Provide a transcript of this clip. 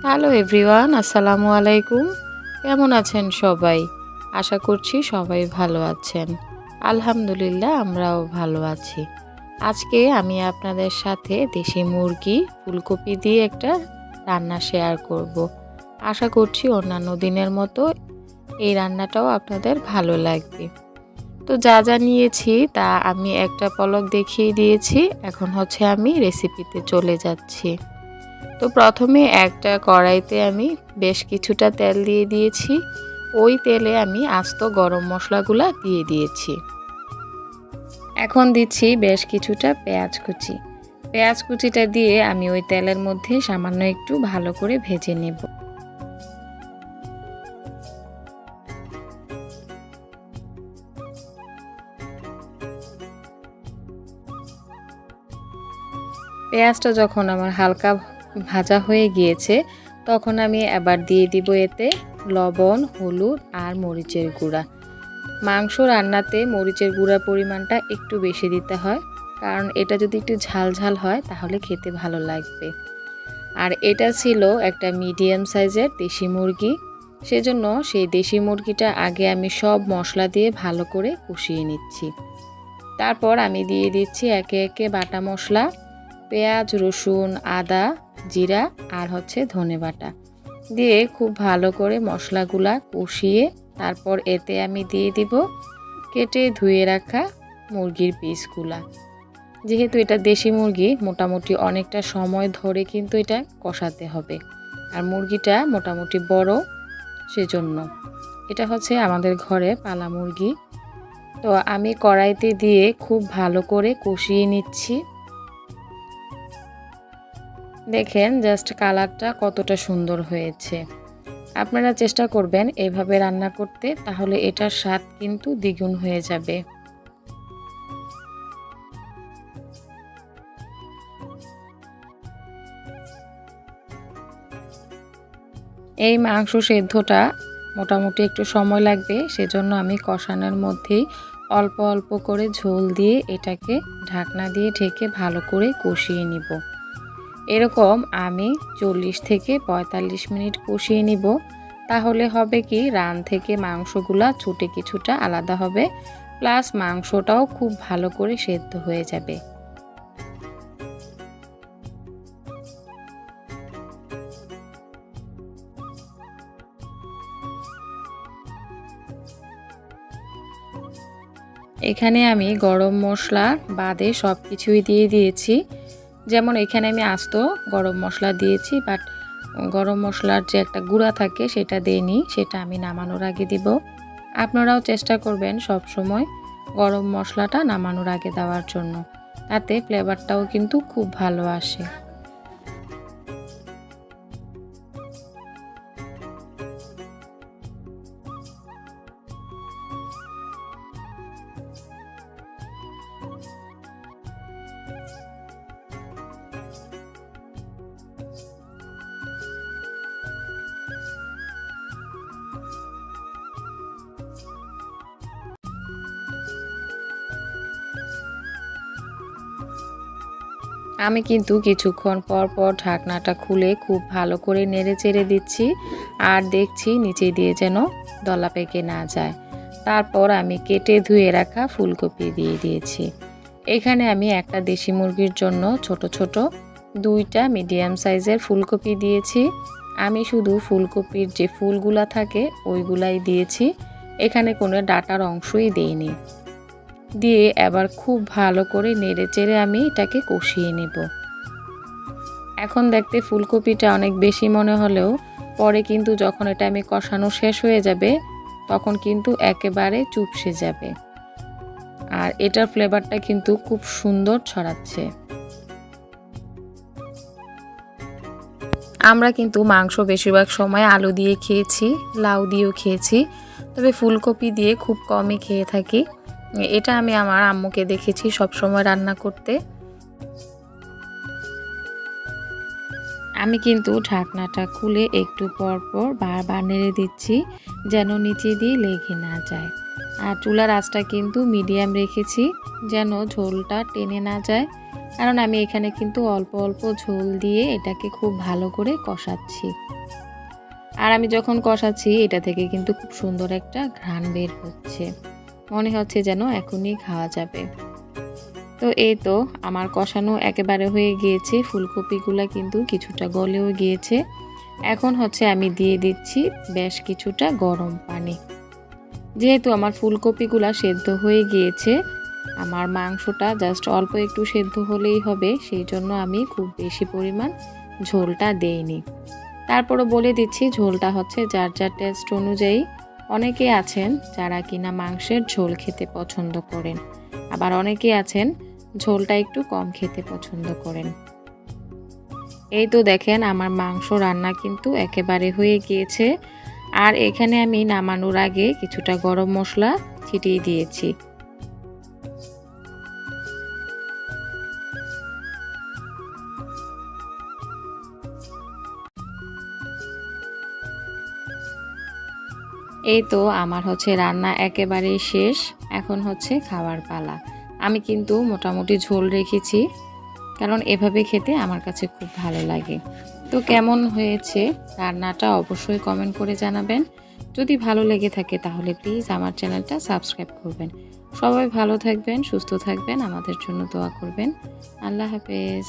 Hello everyone, আসসালামু আলাইকুম। কেমন আছেন সবাই? আশা করছি সবাই ভালো আছেন। আলহামদুলিল্লাহ, আমরাও ভালো আছি। আজকে আমি আপনাদের সাথে দেশি মুরগি ফুলকপি দিয়ে একটা রান্না শেয়ার করব। আশা করছি অন্যান্য দিনের মতো এই রান্নাটাও আপনাদের ভালো লাগবে। তো যা যা নিয়েছি তা আমি একটা পলক দেখিয়ে দিয়েছি। এখন আমি রেসিপিতে চলে যাচ্ছি। তো প্রথমে একটা কড়াইতে আমি বেশ কিছুটা তেল দিয়ে দিয়েছি। ওই তেলে আমি আস্ত গরম মশলাগুলা দিয়ে দিয়েছি। এখন দিচ্ছি বেশ কিছুটা পেঁয়াজ কুচি। পেঁয়াজ কুচিটা দিয়ে আমি ওই তেলের মধ্যে সামান্য একটু ভালো করে ভেজে নেব। পেঁয়াজটা যখন আমার হালকা ভাজা হয়ে গিয়েছে তখন আমি এবার দিয়ে দিব এতে লবণ, হলুদ আর মরিচের গুঁড়া। মাংস রান্নাতে মরিচের গুঁড়ার পরিমাণটা একটু বেশি দিতে হয়, কারণ এটা যদি একটু ঝাল ঝাল হয় তাহলে খেতে ভালো লাগবে। আর এটা ছিল একটা মিডিয়াম সাইজের দেশি মুরগি, সেজন্য সেই দেশি মুরগিটা আগে আমি সব মশলা দিয়ে ভালো করে কষিয়ে নিচ্ছি। তারপর আমি দিয়ে দিচ্ছি একে একে বাটা মশলা, পেঁয়াজ, রসুন, আদা, জিরা আর ধনে বাটা দিয়ে খুব ভালো করে মশলাগুলা কষিয়ে তারপর এতে আমি দিয়ে দিব কেটে ধুয়ে রাখা মুরগির পিসগুলা। যেহেতু এটা দেশি মুরগি, মোটামুটি অনেকটা সময় ধরে কিন্তু এটা কষাতে হবে, আর মুরগিটা মোটামুটি বড়, সেজন্য এটা আমাদের ঘরে পালা মুরগি। তো আমি কড়াইতে দিয়ে খুব ভালো করে কষিয়ে নিচ্ছি। দেখেন জাস্ট কালারটা কতটা সুন্দর হয়েছে। আপনারা চেষ্টা করবেন এভাবে রান্না করতে, তাহলে এটার স্বাদ কিন্তু দ্বিগুণ হয়ে যাবে। এই মাংস সেদ্ধটা মোটামুটি একটু সময় লাগবে, সেজন্য আমি কষানোর মধ্যেই অল্প অল্প করে ঝোল দিয়ে এটাকে ঢাকনা দিয়ে ঢেকে ভালো করে কষিয়ে নিব। এরকম আমি 40 থেকে 45 মিনিট কষিয়ে নিব। তাহলে হবে কি, রান থেকে মাংসগুলা ছুটে কিছুটা আলাদা হবে, প্লাস মাংসটাও খুব ভালো করে সেদ্ধ হয়ে যাবে। এখানে আমি গরম মশলা বাদে সব কিছুই দিয়ে দিয়েছি। যেমন এখানে আমি আস্ত গরম মশলা দিয়েছি, বাট গরম মশলার যে একটা গুঁড়া থাকে সেটা দেইনি, সেটা আমি নামানোর আগে দিব। আপনারাও চেষ্টা করবেন সব সময় গরম মশলাটা নামানোর আগে দেওয়ার জন্য, তাতে ফ্লেভারটাও কিন্তু খুব ভালো আসে। আমি কিন্তু কিছুক্ষণ পর পর ঢাকনাটা খুলে খুব ভালো করে নেড়ে চেড়ে দিচ্ছি, আর দেখছি নিচে দিয়ে যেন দলা পেকে না যায়। তারপর আমি কেটে ধুয়ে রাখা ফুলকপি দিয়ে দিয়েছি। এখানে আমি একটা দেশি মুরগির জন্য ছোট ছোট 2টা মিডিয়াম সাইজের ফুলকপি দিয়েছি। আমি শুধু ফুলকপির যে ফুলগুলা থাকে ওইগুলাই দিয়েছি, এখানে কোনো ডাটার অংশই দেইনি। দিয়ে এবার খুব ভালো করে নেড়ে চেড়ে আমি এটাকে কষিয়ে নেব। এখন দেখতে ফুলকপিটা অনেক বেশি মনে হলেও পরে কিন্তু যখন এটা আমি কষানো শেষ হয়ে যাবে তখন কিন্তু একেবারে চুপসে যাবে, আর এটার ফ্লেভারটা কিন্তু খুব সুন্দর ছড়াচ্ছে। আমরা কিন্তু মাংস বেশিরভাগ সময় আলু দিয়ে খেয়েছি, লাউ দিয়েও খেয়েছি, তবে ফুলকপি দিয়ে খুব কমই খেয়ে থাকি। এটা আমি আমার আম্মুকে দেখেছি সব সময় রান্না করতে। আমি কিন্তু ঢাকনাটা খুলে একটু পর পর বারবার নেড়ে দিচ্ছি, যেন নিচে দিয়ে লেগে না যায়। আর চুলার আঁচটা কিন্তু মিডিয়াম রেখেছি, যেন ঝোলটা টেনে না যায়। কারণ আমি এখানে কিন্তু অল্প অল্প ঝোল দিয়ে এটাকে খুব ভালো করে কষাচ্ছি। আর আমি যখন কষাচ্ছি এটা থেকে কিন্তু খুব সুন্দর একটা ঘ্রাণ বের হচ্ছে, মনে হচ্ছে যেন এখনই খাওয়া যাবে। তো এই তো আমার কষানো একেবারে হয়ে গিয়েছে, ফুলকপিগুলো কিন্তু কিছুটা গলেও গিয়েছে। এখন হচ্ছে আমি দিয়ে দিচ্ছি বেশ কিছুটা গরম পানি। যেহেতু আমার ফুলকপিগুলো সেদ্ধ হয়ে গিয়েছে, আমার মাংসটা জাস্ট অল্প একটু সেদ্ধ হলেই হবে, সেই জন্য আমি খুব বেশি পরিমাণ ঝোলটা দেইনি। তারপরও বলে দিচ্ছি ঝোলটা হচ্ছে যার যার টেস্ট অনুযায়ী। অনেকে আছেন যারা কিনা মাংসের ঝোল খেতে পছন্দ করেন, আবার অনেকে আছেন ঝোলটা একটু কম খেতে পছন্দ করেন। এই তো দেখেন আমার মাংস রান্না কিন্তু একেবারে হয়ে গিয়েছে। আর এখানে আমি নামানোর আগে কিছুটা গরম মশলা ছিটিয়ে দিয়েছি। এই তো আমার হচ্ছে রান্না একেবারেই শেষ, এখন হচ্ছে খাওয়ার পালা। আমি কিন্তু মোটামুটি ঝোল রেখেছি, কারণ এভাবে খেতে আমার কাছে খুব ভালো লাগে। তো কেমন হয়েছে রান্নাটা অবশ্যই কমেন্ট করে জানাবেন। যদি ভালো লেগে থাকে তাহলে প্লিজ আমার চ্যানেলটা সাবস্ক্রাইব করবেন। সবাই ভালো থাকবেন, সুস্থ থাকবেন, আমাদের জন্য দোয়া করবেন। আল্লাহ হাফেজ।